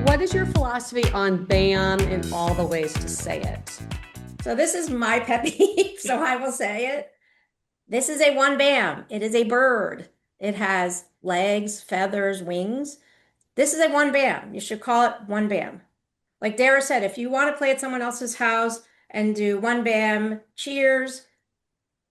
What is your philosophy on BAM and all the ways to say it? So this is my pet peeve, so I will say it. This is a one bam. It is a bird. It has legs, feathers, wings. This is a one bam. You should call it one bam. Like Dara said, if you want to play at someone else's house and do one bam, cheers,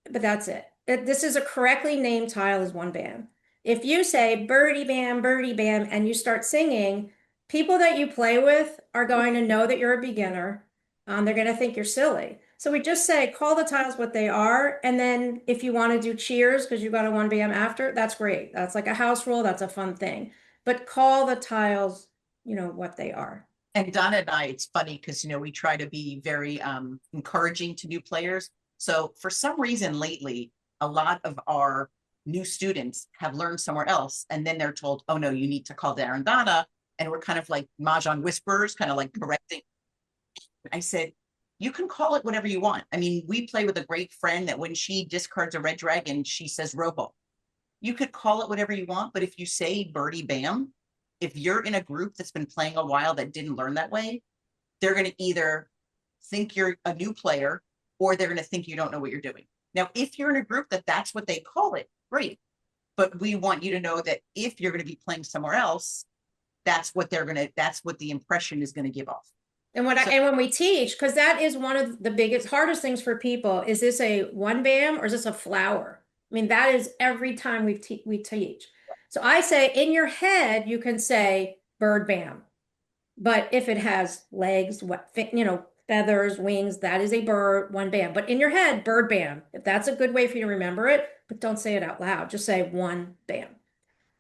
but that's it. This is a correctly named tile as one bam. If you say birdie bam, and you start singing, people that you play with are going to know that you're a beginner. They're going to think you're silly. So we just say, call the tiles what they are. And then if you want to do cheers because you got a one bam after, that's great. That's like a house rule. That's a fun thing. But call the tiles, what they are. And Donna and I, it's funny because, we try to be very encouraging to new players. So for some reason lately, a lot of our new students have learned somewhere else. And then they're told, oh no, you need to call Dara and Donna. And we're kind of like Mahjong whisperers, kind of like correcting. I said, you can call it whatever you want. I mean, we play with a great friend that when she discards a red dragon, she says robo. You could call it whatever you want, but if you say birdie bam, if you're in a group that's been playing a while that didn't learn that way, they're going to either think you're a new player or they're going to think you don't know what you're doing. Now, if you're in a group that's what they call it, great. But we want you to know that if you're going to be playing somewhere else, that's what the impression is going to give off. And when we teach, because that is one of the biggest, hardest things for people, is this a one bam or is this a flower? I mean, that is every time we teach. So I say in your head, you can say bird bam. But if it has legs, feathers, wings, that is a bird, one bam. But in your head, bird bam. If that's a good way for you to remember it, but don't say it out loud. Just say one bam.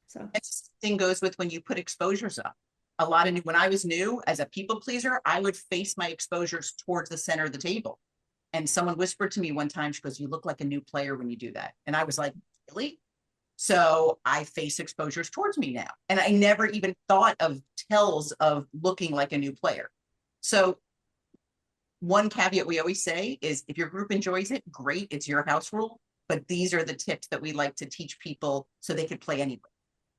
So the thing goes with when you put exposures up. When I was new as a people pleaser, I would face my exposures towards the center of the table. And someone whispered to me one time, she goes, you look like a new player when you do that. And I was like, really? So I face exposures towards me now. And I never even thought of tells of looking like a new player. So one caveat we always say is if your group enjoys it, great, it's your house rule. But these are the tips that we like to teach people so they can play anywhere.